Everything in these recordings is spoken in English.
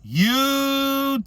YouTube.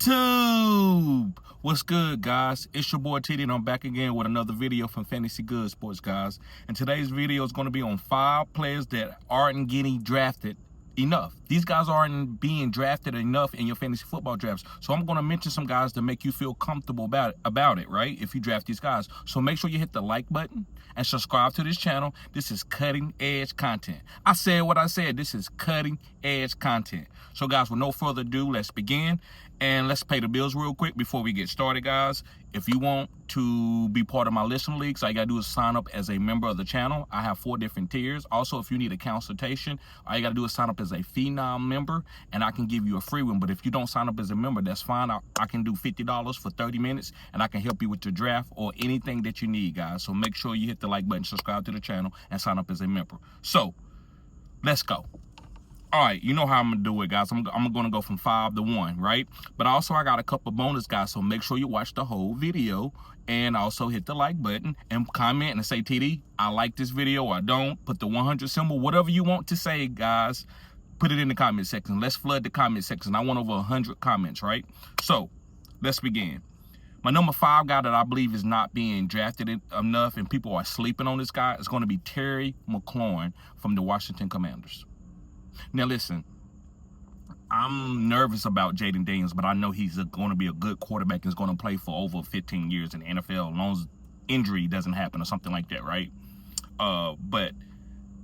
What's good, guys? It's your boy TD, and I'm back again with another video from Fantasy Good Sports, guys. And today's video is going to be on 5 players that aren't getting drafted enough. These guys aren't being drafted enough in your fantasy football drafts. So I'm going to mention some guys to make you feel comfortable about it, right? If you draft these guys. So make sure you hit the like button and subscribe to this channel. This is cutting edge content. I said what I said. This is cutting edge content. So guys, with no further ado, let's begin. And let's pay the bills real quick before we get started, guys. If you want to be part of my listener leagues, all you got to do is sign up as a member of the channel. I have 4 different tiers. Also, if you need a consultation, all you got to do is sign up as a Phenom member, and I can give you a free one. But if you don't sign up as a member, that's fine. I can do $50 for 30 minutes, and I can help you with your draft or anything that you need, guys. So make sure you hit the like button, subscribe to the channel, and sign up as a member. So, let's go. All right, you know how I'm going to do it, guys. I'm going to go from 5 to 1, right? But also, I got a couple bonus, guys, so make sure you watch the whole video and also hit the like button and comment and say, TD, I like this video or I don't. Put the 100 symbol, whatever you want to say, guys, put it in the comment section. Let's flood the comment section. I want over 100 comments, right? So, let's begin. My number 5 guy that I believe is not being drafted enough and people are sleeping on this guy is going to be Terry McLaurin from the Washington Commanders. Now, listen, I'm nervous about Jaden Daniels, but I know he's going to be a good quarterback and is going to play for over 15 years in the NFL, as long as injury doesn't happen or something like that, right? But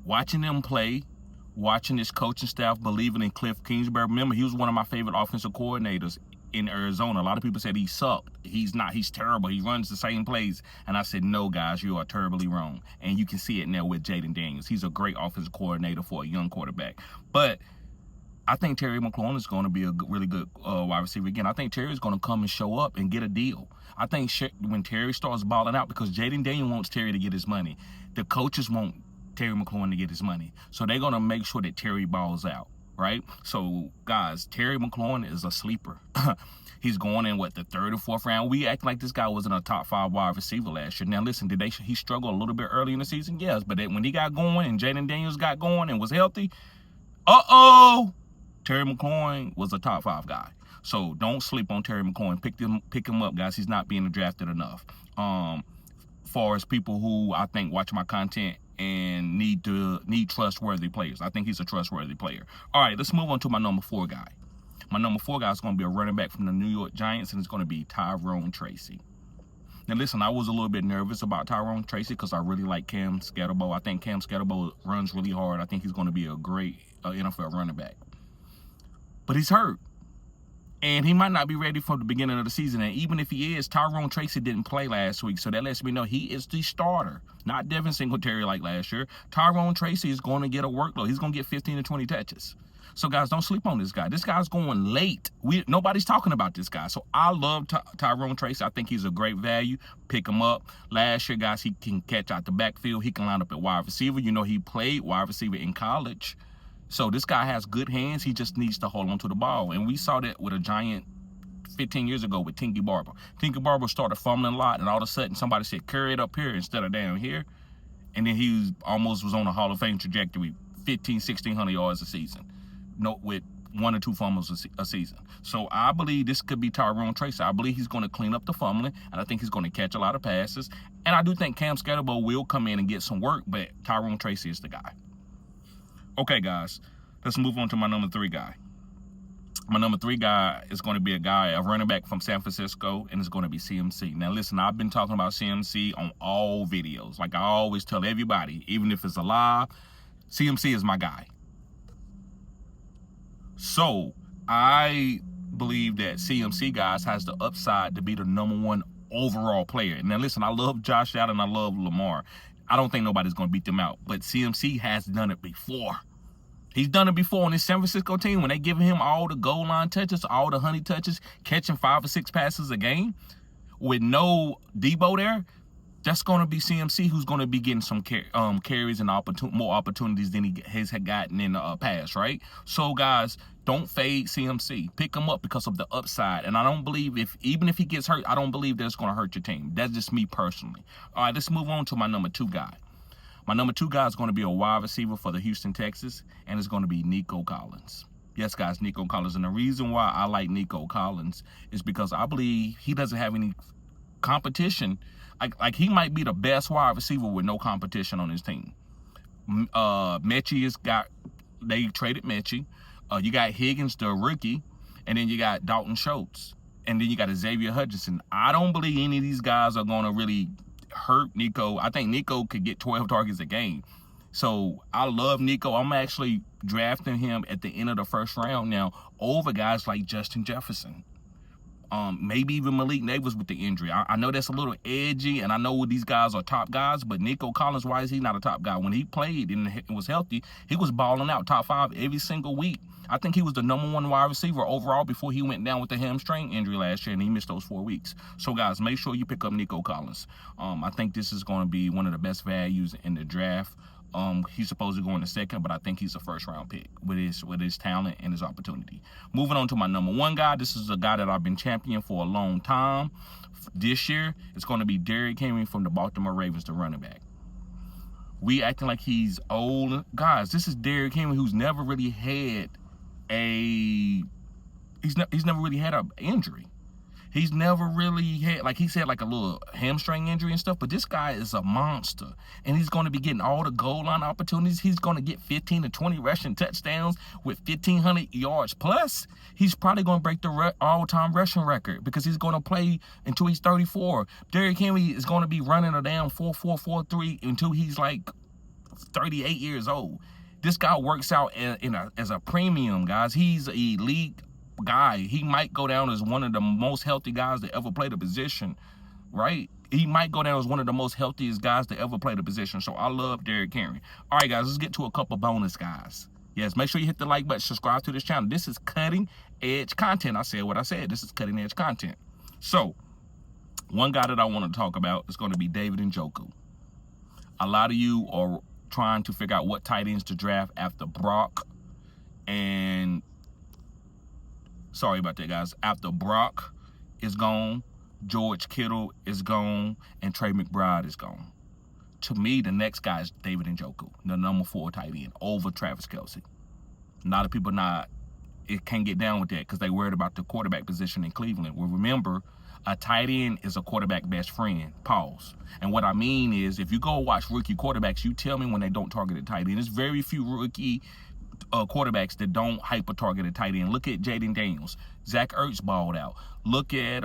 watching them play, watching his coaching staff believing in Cliff Kingsbury, remember, he was one of my favorite offensive coordinators in Arizona. A lot of people said he sucked. He's not. He's terrible. He runs the same plays. And I said, no, guys, you are terribly wrong. And you can see it now with Jaden Daniels. He's a great offensive coordinator for a young quarterback. But I think Terry McLaurin is going to be a really good wide receiver again. I think Terry is going to come and show up and get a deal. I think when Terry starts balling out, because Jaden Daniels wants Terry to get his money, the coaches want Terry McLaurin to get his money. So they're going to make sure that Terry balls out. Right? So, guys, Terry McLaurin is a sleeper. He's going in, the 3rd or 4th round. We act like this guy wasn't a top 5 wide receiver last year. Now, listen, he struggled a little bit early in the season? Yes, but when he got going and Jaden Daniels got going and was healthy, Terry McLaurin was a top 5 guy. So, don't sleep on Terry McLaurin. Pick him up, guys. He's not being drafted enough. Far as people who I think watch my content and need trustworthy players. I think he's a trustworthy player. All right, let's move on to my number 4 guy. My number 4 guy is going to be a running back from the New York Giants, and it's going to be Tyrone Tracy. Now, listen, I was a little bit nervous about Tyrone Tracy because I really like Cam Scatterbo. I think Cam Scatterbo runs really hard. I think he's going to be a great NFL running back. But he's hurt. And he might not be ready for the beginning of the season. And even if he is, Tyrone Tracy didn't play last week. So that lets me know he is the starter. Not Devin Singletary like last year. Tyrone Tracy is going to get a workload. He's going to get 15 to 20 touches. So, guys, don't sleep on this guy. This guy's going late. Nobody's talking about this guy. So I love Tyrone Tracy. I think he's a great value. Pick him up. Last year, guys, he can catch out the backfield. He can line up at wide receiver. You know, he played wide receiver in college. So this guy has good hands. He just needs to hold on to the ball. And we saw that with a Giant 15 years ago with Tinky Barber. Tinky Barber started fumbling a lot, and all of a sudden somebody said, carry it up here instead of down here. And then he almost was on a Hall of Fame trajectory, 1,600 yards a season, with 1 or 2 fumbles a season. So I believe this could be Tyrone Tracy. I believe he's going to clean up the fumbling, and I think he's going to catch a lot of passes. And I do think Cam Scatterbo will come in and get some work, but Tyrone Tracy is the guy. Okay, guys, let's move on to my number 3 guy. My number 3 guy is going to be a running back from San Francisco, and it's going to be CMC. Now, listen, I've been talking about CMC on all videos. Like I always tell everybody, even if it's a lie, CMC is my guy. So, I believe that CMC, guys, has the upside to be the number 1 overall player. Now, listen, I love Josh Allen. I love Lamar. I don't think nobody's going to beat them out. But CMC has done it before. He's done it before on this San Francisco team when they giving him all the goal line touches, all the honey touches, catching 5 or 6 passes a game with no Debo there. That's going to be CMC who's going to be getting some carries and more opportunities than he has gotten in the past, right? So, guys, don't fade CMC. Pick him up because of the upside. And I don't believe even if he gets hurt, I don't believe that's going to hurt your team. That's just me personally. All right, let's move on to my number 2 guy. My number 2 guy is going to be a wide receiver for the Houston Texans, and it's going to be Nico Collins. Yes, guys, Nico Collins. And the reason why I like Nico Collins is because I believe he doesn't have any competition. Like he might be the best wide receiver with no competition on his team. They traded Mechie. You got Higgins, the rookie, and then you got Dalton Schultz, and then you got Xavier Hutchinson. I don't believe any of these guys are going to really hurt Nico. I think Nico could get 12 targets a game. So I love Nico. I'm actually drafting him at the end of the first round now over guys like Justin Jefferson. Maybe even Malik Neighbors with the injury. I know that's a little edgy, and I know these guys are top guys, but Nico Collins, why is he not a top guy? When he played and was healthy, he was balling out top 5 every single week. I think he was the #1 wide receiver overall before he went down with the hamstring injury last year, and he missed those 4 weeks. So, guys, make sure you pick up Nico Collins. I think this is going to be one of the best values in the draft. He's supposed to go in the second, but I think he's a first-round pick with his talent and his opportunity. Moving on to my #1 guy. This is a guy that I've been championing for a long time. This year, it's going to be Derrick Henry from the Baltimore Ravens, the running back. We acting like he's old. Guys, this is Derrick Henry, who's never really had he's never really had an injury. He's never really had, like he said, like a little hamstring injury and stuff, but this guy is a monster, and he's going to be getting all the goal line opportunities. He's going to get 15 to 20 rushing touchdowns with 1,500 yards plus. He's probably going to break the all-time rushing record because he's going to play until he's 34. Derrick Henry is going to be running a damn 4.4, 4.3 until he's like 38 years old. This guy works out as a premium, guys. He's an elite guy. He might go down as one of the most healthy guys that ever played the position, right? He might go down as one of the most healthiest guys that ever played the position. So I love Derrick Henry. All right, guys, let's get to a couple bonus guys. Yes, make sure you hit the like button, subscribe to this channel. This is cutting edge content. I said what I said. This is cutting edge content. So one guy that I want to talk about is going to be David Njoku. A lot of you are trying to figure out what tight ends to draft after Brock and sorry about that, guys. After Brock is gone, George Kittle is gone, and Trey McBride is gone. To me, the next guy is David Njoku, the #4 tight end, over Travis Kelce. A lot of people can't get down with that because they worried about the quarterback position in Cleveland. Well, remember, a tight end is a quarterback best friend. Pause. And what I mean is, if you go watch rookie quarterbacks, you tell me when they don't target a tight end. There's very few rookie quarterbacks that don't hyper-target a tight end. Look at Jaden Daniels. Zach Ertz balled out. Look at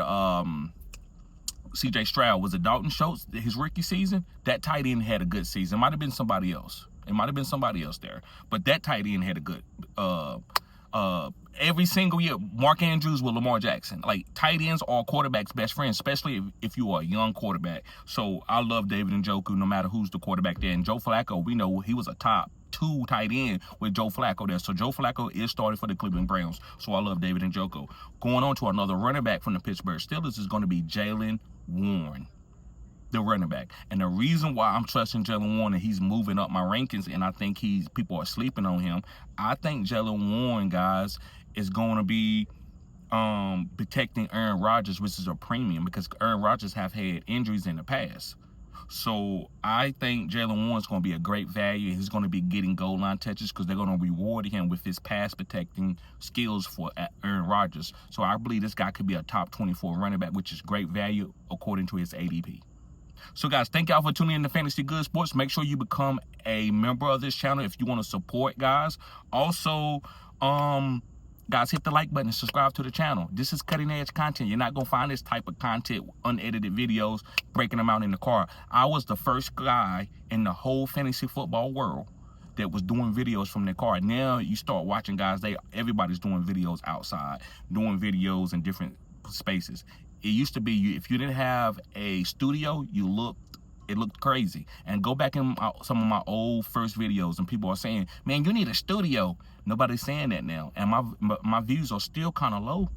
C.J. Stroud. Was it Dalton Schultz, his rookie season? That tight end had a good season. It might have been somebody else. It might have been somebody else there. But that tight end had a good every single year. Mark Andrews with Lamar Jackson. Like, tight ends are quarterbacks' best friends, especially if you are a young quarterback. So I love David Njoku no matter who's the quarterback there. And Joe Flacco, we know he was a top 2 tight end with Joe Flacco there. So Joe Flacco is starting for the Cleveland Browns. So I love David Njoku. Going on to another running back from the Pittsburgh Steelers is going to be Jaylen Warren, the running back. And the reason why I'm trusting Jaylen Warren and he's moving up my rankings, and I think people are sleeping on him. I think Jaylen Warren, guys, is going to be protecting Aaron Rodgers, which is a premium because Aaron Rodgers have had injuries in the past. So I think Jaylen Warren's going to be a great value. He's going to be getting goal line touches because they're going to reward him with his pass protecting skills for Aaron Rodgers. So I believe this guy could be a top 24 running back, which is great value according to his ADP. So, guys, thank y'all for tuning in to Fantasy Good Sports. Make sure you become a member of this channel if you want to support, guys. Also, guys, hit the like button and subscribe to the channel. This is cutting edge content. You're not going to find this type of content, unedited videos, breaking them out in the car. I was the first guy in the whole fantasy football world that was doing videos from their car. Now you start watching, guys, everybody's doing videos outside, doing videos in different spaces. It used to be if you didn't have a studio, it looked crazy. And go back in some of my old first videos and people are saying, man, you need a studio. Nobody's saying that now. And my views are still kind of low.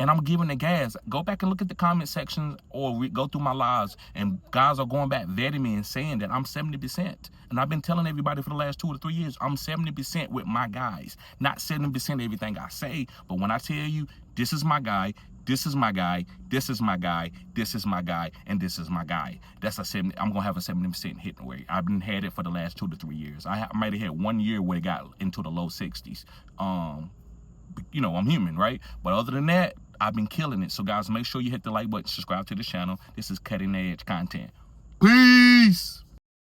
And I'm giving the gas. Go back and look at the comment section or go through my lives. And guys are going back vetting me and saying that I'm 70%. And I've been telling everybody for the last 2 to 3 years, I'm 70% with my guys. Not 70% everything I say. But when I tell you, this is my guy, this is my guy, this is my guy, this is my guy, and this is my guy. That's I'm gonna have a 70% hitting rate. I've been had it for the last 2 to 3 years. I might have had 1 year where it got into the low 60s. you know, I'm human, right? But other than that, I've been killing it. So guys, make sure you hit the like button, subscribe to the channel. This is cutting edge content. Peace.